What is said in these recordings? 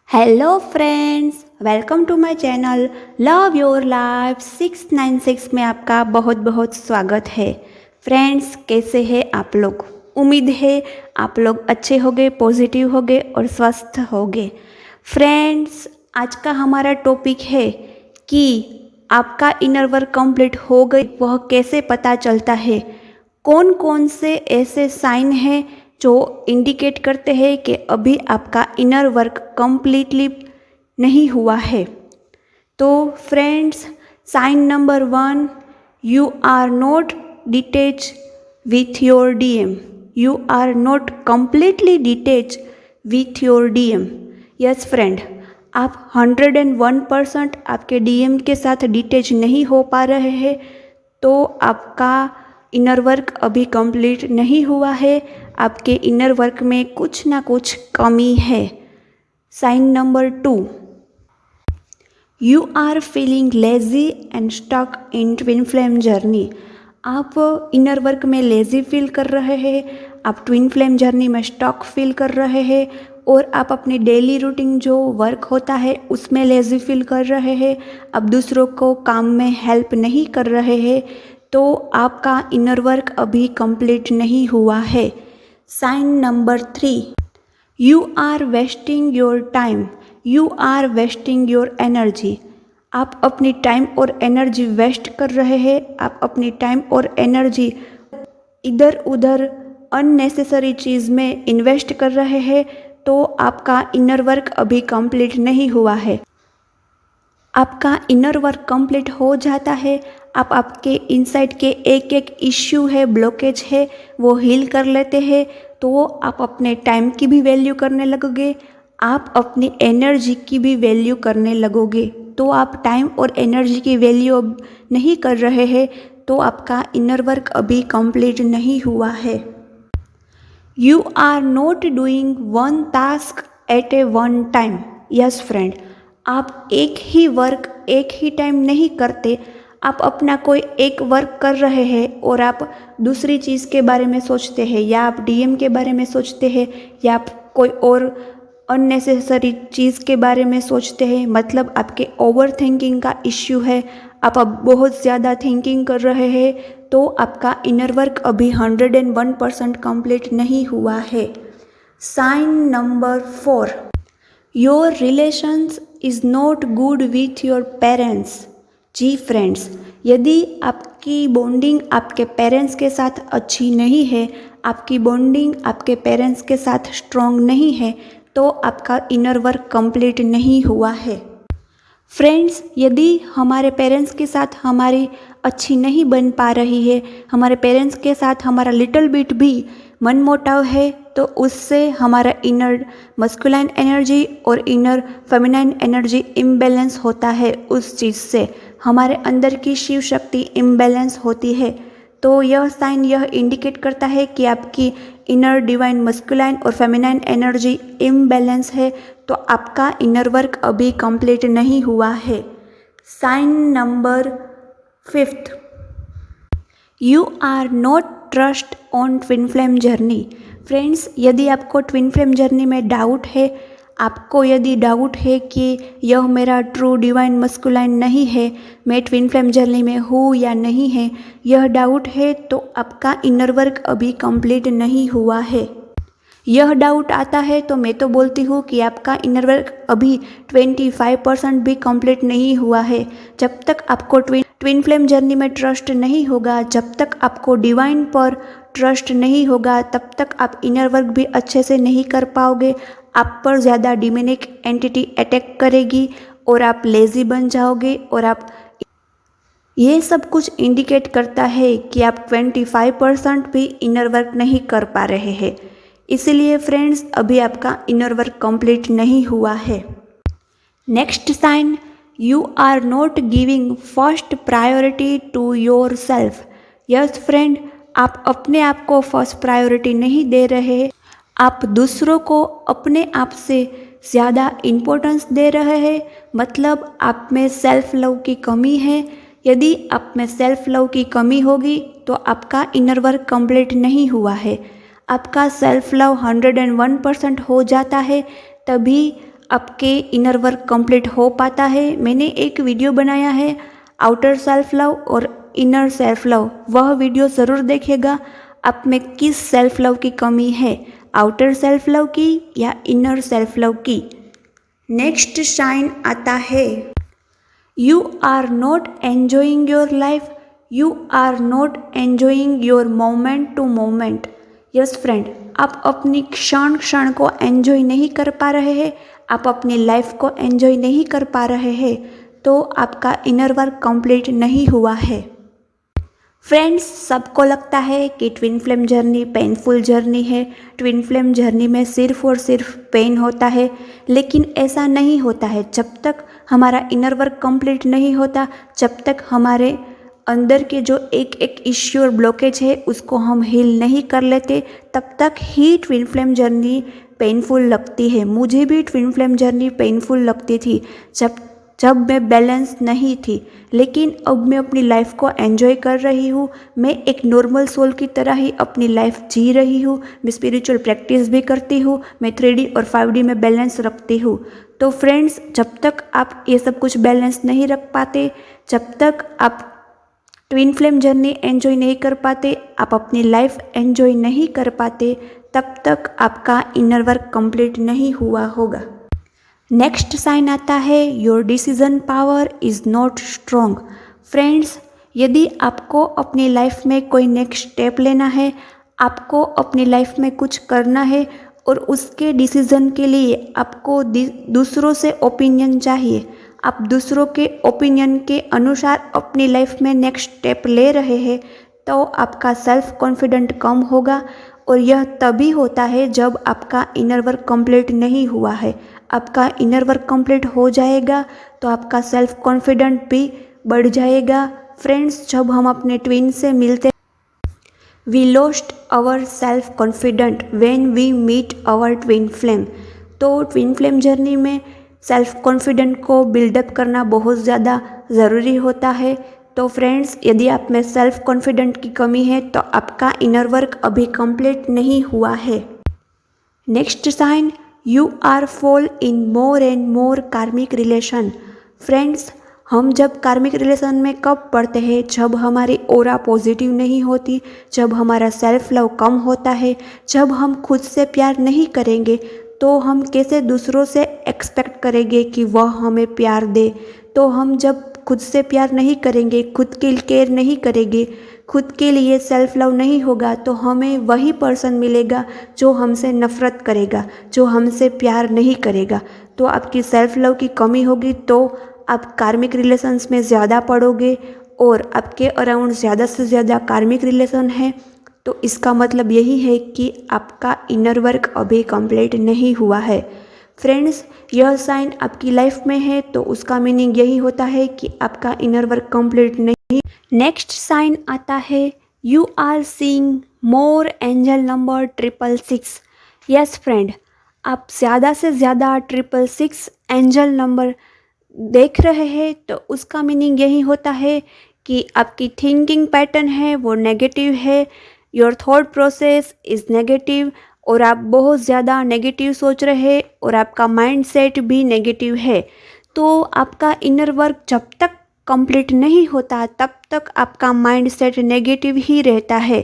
Hello friends, welcome to my channel love your life 696 में आपका बहुत बहुत स्वागत है। फ्रेंड्स, कैसे हैं आप लोग? उम्मीद है आप लोग अच्छे होंगे, पॉजिटिव होंगे और स्वस्थ होंगे। फ्रेंड्स, आज का हमारा टॉपिक है कि आपका इनर वर्क कंप्लीट हो गई वह कैसे पता चलता है। कौन कौन से ऐसे साइन हैं जो इंडिकेट करते हैं कि अभी आपका इनर वर्क कंप्लीटली नहीं हुआ है। तो friends, sign number 1, you are not detach with your DM. You are not completely detach with your DM. Yes friend, आप 101% आपके डीएम के साथ डिटेच नहीं हो पा रहे हैं, तो आपका इनर वर्क अभी कंप्लीट नहीं हुआ है। आपके इनर वर्क में कुछ ना कुछ कमी है। Sign number 2, you are feeling lazy and stuck in twin flame journey. आप इनर वर्क में लेजी फील कर रहे हैं, आप ट्विन फ्लेम जर्नी में स्टक फील कर रहे हैं और आप अपनी डेली रूटीन जो वर्क होता है उसमें लेजी फील कर रहे हैं। आप दूसरों को काम में हेल्प नहीं कर रहे हैं, तो आपका इनर वर्क अभी कंप्लीट नहीं हुआ है। Sign number 3, you are wasting your time, you are wasting your energy. आप अपनी टाइम और एनर्जी वेस्ट कर रहे हैं। आप अपनी टाइम और एनर्जी इधर उधर अननेसेसरी चीज़ में इन्वेस्ट कर रहे हैं, तो आपका इनर वर्क अभी कंप्लीट नहीं हुआ है। आपका इनर वर्क कंप्लीट हो जाता है, आप आपके इनसाइड के एक एक इश्यू है, ब्लॉकेज है, वो हील कर लेते हैं, तो आप अपने टाइम की भी वैल्यू करने लगोगे, आप अपनी एनर्जी की भी वैल्यू करने लगोगे। तो आप टाइम और एनर्जी की वैल्यू अब नहीं कर रहे हैं, तो आपका इनर वर्क अभी कंप्लीट नहीं हुआ है। You are not doing one task at a one time. Yes friend, आप एक ही वर्क एक ही टाइम नहीं करते। आप अपना कोई एक वर्क कर रहे हैं और आप दूसरी चीज़ के बारे में सोचते हैं, या आप डीएम के बारे में सोचते हैं, या आप कोई और अननेसेसरी चीज़ के बारे में सोचते हैं। मतलब आपके ओवर थिंकिंग का इश्यू है, आप अब बहुत ज़्यादा थिंकिंग कर रहे हैं, तो आपका इनर वर्क अभी 101% कंप्लीट नहीं हुआ है। Sign number 4, your relations is not good with your parents. जी फ्रेंड्स, यदि आपकी बॉन्डिंग आपके पेरेंट्स के साथ अच्छी नहीं है, आपकी बॉन्डिंग आपके पेरेंट्स के साथ स्ट्रॉन्ग नहीं है, तो आपका इनर वर्क कंप्लीट नहीं हुआ है। फ्रेंड्स, यदि हमारे पेरेंट्स के साथ हमारी अच्छी नहीं बन पा रही है, हमारे पेरेंट्स के साथ हमारा लिटिल बिट भी मनमुटाव है, तो उससे हमारा इनर मस्कुलाइन एनर्जी और इनर फेमिनाइन एनर्जी इम्बैलेंस होता है। उस चीज़ से हमारे अंदर की शिव शक्ति इम्बैलेंस होती है। तो यह साइन यह इंडिकेट करता है कि आपकी इनर डिवाइन मस्कुलाइन और फेमिनाइन एनर्जी इम्बैलेंस है, तो आपका इनर वर्क अभी कंप्लीट नहीं हुआ है। Sign number 5, you are not trust on twin flame journey. Friends, यदि आपको ट्विन फ्लेम जर्नी में डाउट है, आपको यदि डाउट है कि यह मेरा ट्रू डिवाइन मस्कुलाइन नहीं है, मैं ट्विन फ्लेम जर्नी में हूँ या नहीं है, यह डाउट है, तो आपका इनर वर्क अभी कंप्लीट नहीं हुआ है। यह डाउट आता है तो मैं तो बोलती हूँ कि आपका इनर वर्क अभी 25% भी कंप्लीट नहीं हुआ है। जब तक आपको ट्विन फ्लेम जर्नी में ट्रस्ट नहीं होगा, जब तक आपको डिवाइन पर ट्रस्ट नहीं होगा, तब तक आप इनर वर्क भी अच्छे से नहीं कर पाओगे। आप पर ज़्यादा डिमोनिक एंटिटी अटैक करेगी और आप लेज़ी बन जाओगे, और आप ये सब कुछ इंडिकेट करता है कि आप 25% भी इनर वर्क नहीं कर पा रहे हैं। इसीलिए फ्रेंड्स, अभी आपका इनर वर्क कंप्लीट नहीं हुआ है। Next sign, you are not giving first priority to yourself. Yes friend, आप अपने आप को फर्स्ट प्रायोरिटी नहीं दे रहे, आप दूसरों को अपने आप से ज़्यादा इम्पोर्टेंस दे रहे हैं। मतलब आप में सेल्फ लव की कमी है। यदि आप में सेल्फ लव की कमी होगी, तो आपका इनर वर्क कंप्लीट नहीं हुआ है। आपका सेल्फ लव 101% हो जाता है, तभी आपके इनर वर्क कंप्लीट हो पाता है। मैंने एक वीडियो बनाया है आउटर सेल्फ लव और इनर सेल्फ लव, वह वीडियो ज़रूर देखिएगा। आप में किस सेल्फ लव की कमी है, आउटर सेल्फ लव की या इनर सेल्फ लव की। नेक्स्ट साइन आता है you are not enjoying your life, you are not enjoying your moment to moment. Yes friend, आप अपनी क्षण क्षण को एन्जॉय नहीं कर पा रहे हैं, आप अपनी लाइफ को एन्जॉय नहीं कर पा रहे हैं, तो आपका इनर वर्क कंप्लीट नहीं हुआ है। फ्रेंड्स, सबको लगता है कि twin flame journey painful journey है, ट्विन फ्लेम जर्नी में सिर्फ और सिर्फ पेन होता है, लेकिन ऐसा नहीं होता है। जब तक हमारा इनर वर्क कंप्लीट नहीं होता, जब तक हमारे अंदर के जो एक एक इश्यू और ब्लॉकेज है उसको हम हील नहीं कर लेते, तब तक ही ट्विन फ्लेम जर्नी पेनफुल लगती है। मुझे भी ट्विन फ्लेम जर्नी पेनफुल लगती थी जब मैं बैलेंस नहीं थी, लेकिन अब मैं अपनी लाइफ को एंजॉय कर रही हूँ। मैं एक नॉर्मल सोल की तरह ही अपनी लाइफ जी रही हूँ। मैं स्पिरिचुअल प्रैक्टिस भी करती हूँ, मैं 3D और 5D में बैलेंस रखती हूँ। तो फ्रेंड्स, जब तक आप ये सब कुछ बैलेंस नहीं रख पाते, जब तक आप ट्विन फ्लेम जर्नी एंजॉय नहीं कर पाते, आप अपनी लाइफ एंजॉय नहीं कर पाते, तब तक आपका इनर वर्क कंप्लीट नहीं हुआ होगा। नेक्स्ट साइन आता है your decision power is not strong. Friends, यदि आपको अपनी लाइफ में कोई नेक्स्ट स्टेप लेना है, आपको अपनी लाइफ में कुछ करना है और उसके डिसीजन के लिए आपको दूसरों से ओपिनियन चाहिए, आप दूसरों के ओपिनियन के अनुसार अपनी लाइफ में नेक्स्ट स्टेप ले रहे हैं, तो आपका सेल्फ कॉन्फिडेंट कम होगा। और यह तभी होता है जब आपका इनर वर्क कंप्लीट नहीं हुआ है। आपका इनर वर्क कंप्लीट हो जाएगा तो आपका सेल्फ कॉन्फिडेंट भी बढ़ जाएगा। फ्रेंड्स, जब हम अपने ट्विन से मिलते, we lost our self confident when we meet our twin flame. तो ट्विन फ्लेम जर्नी में सेल्फ कॉन्फिडेंट को बिल्डअप करना बहुत ज़्यादा ज़रूरी होता है। तो फ्रेंड्स, यदि आप में सेल्फ कॉन्फिडेंट की कमी है तो आपका इनर वर्क अभी कंप्लीट नहीं हुआ है। Next sign, you are fall in more and more karmic relation. Friends, हम जब कार्मिक रिलेशन में कब पड़ते हैं, जब हमारी ऑरा पॉजिटिव नहीं होती, जब हमारा सेल्फ लव कम होता है, जब हम खुद से प्यार नहीं करेंगे, तो हम कैसे दूसरों से एक्सपेक्ट करेंगे कि वह हमें प्यार दे। तो हम जब खुद से प्यार नहीं करेंगे, खुद की केयर नहीं करेंगे, खुद के लिए सेल्फ लव नहीं होगा, तो हमें वही पर्सन मिलेगा जो हमसे नफ़रत करेगा, जो हमसे प्यार नहीं करेगा। तो आपकी सेल्फ लव की कमी होगी तो आप कार्मिक रिलेशंस में ज़्यादा पड़ोगे, और आपके अराउंड ज़्यादा से ज़्यादा कार्मिक रिलेशन है, तो इसका मतलब यही है कि आपका इनर वर्क अभी कंप्लीट नहीं हुआ है। फ्रेंड्स, यह साइन आपकी लाइफ में है तो उसका मीनिंग यही होता है कि आपका इनर वर्क कंप्लीट नहीं। नेक्स्ट साइन आता है you are seeing more angel number 666। Yes friend, आप ज़्यादा से ज़्यादा 666 एंजल नंबर देख रहे हैं, तो उसका मीनिंग यही होता है कि आपकी थिंकिंग पैटर्न है वो नेगेटिव है, your thought process is negative, और आप बहुत ज़्यादा नेगेटिव सोच रहे हैं और आपका माइंड सेट भी नेगेटिव है। तो आपका इनर वर्क जब तक कंप्लीट नहीं होता तब तक आपका माइंड सेट नेगेटिव ही रहता है।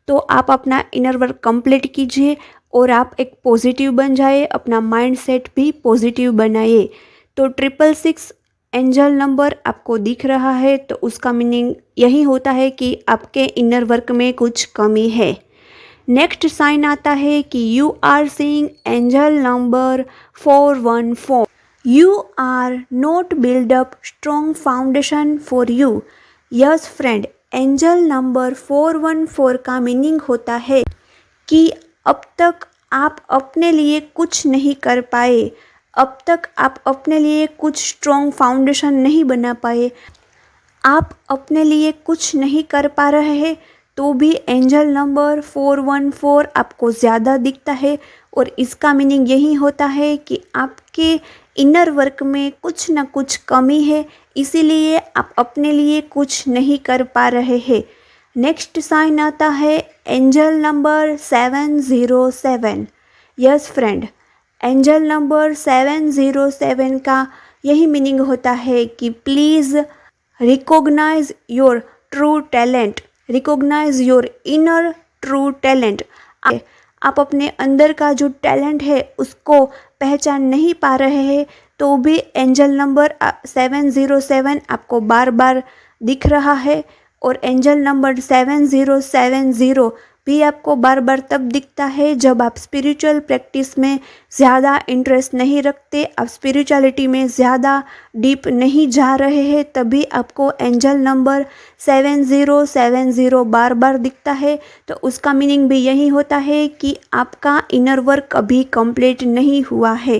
तो आप अपना इनर वर्क कंप्लीट कीजिए और आप एक पॉजिटिव बन जाए, अपना माइंड सेट भी पॉजिटिव बनाइए। तो 666 एंजल नंबर आपको दिख रहा है तो उसका मीनिंग यही होता है कि आपके इनर वर्क में कुछ कमी है। नेक्स्ट साइन आता है कि you are seeing angel number 414। You are not build up strong foundation for you. Yes friend, angel number 414 का मीनिंग होता है कि अब तक आप अपने लिए कुछ नहीं कर पाए, अब तक आप अपने लिए कुछ स्ट्रॉन्ग फाउंडेशन नहीं बना पाए, आप अपने लिए कुछ नहीं कर पा रहे हैं, तो भी एंजल नंबर 414 आपको ज़्यादा दिखता है। और इसका मीनिंग यही होता है कि आपके इनर वर्क में कुछ ना कुछ कमी है, इसीलिए आप अपने लिए कुछ नहीं कर पा रहे हैं। नेक्स्ट साइन आता है angel number 707। Yes friend, angel number 707 का यही मीनिंग होता है कि please recognise your true talent, recognise your inner true talent. आप अपने अंदर का जो टैलेंट है उसको पहचान नहीं पा रहे हैं, तो भी एंजल नंबर 707 आपको बार बार दिख रहा है। और एंजल नंबर 7070 भी आपको बार बार तब दिखता है जब आप स्पिरिचुअल प्रैक्टिस में ज़्यादा इंटरेस्ट नहीं रखते, आप स्पिरिचुअलिटी में ज़्यादा डीप नहीं जा रहे हैं, तभी आपको एंजल नंबर 7070 बार बार दिखता है। तो उसका मीनिंग भी यही होता है कि आपका इनर वर्क अभी कंप्लीट नहीं हुआ है।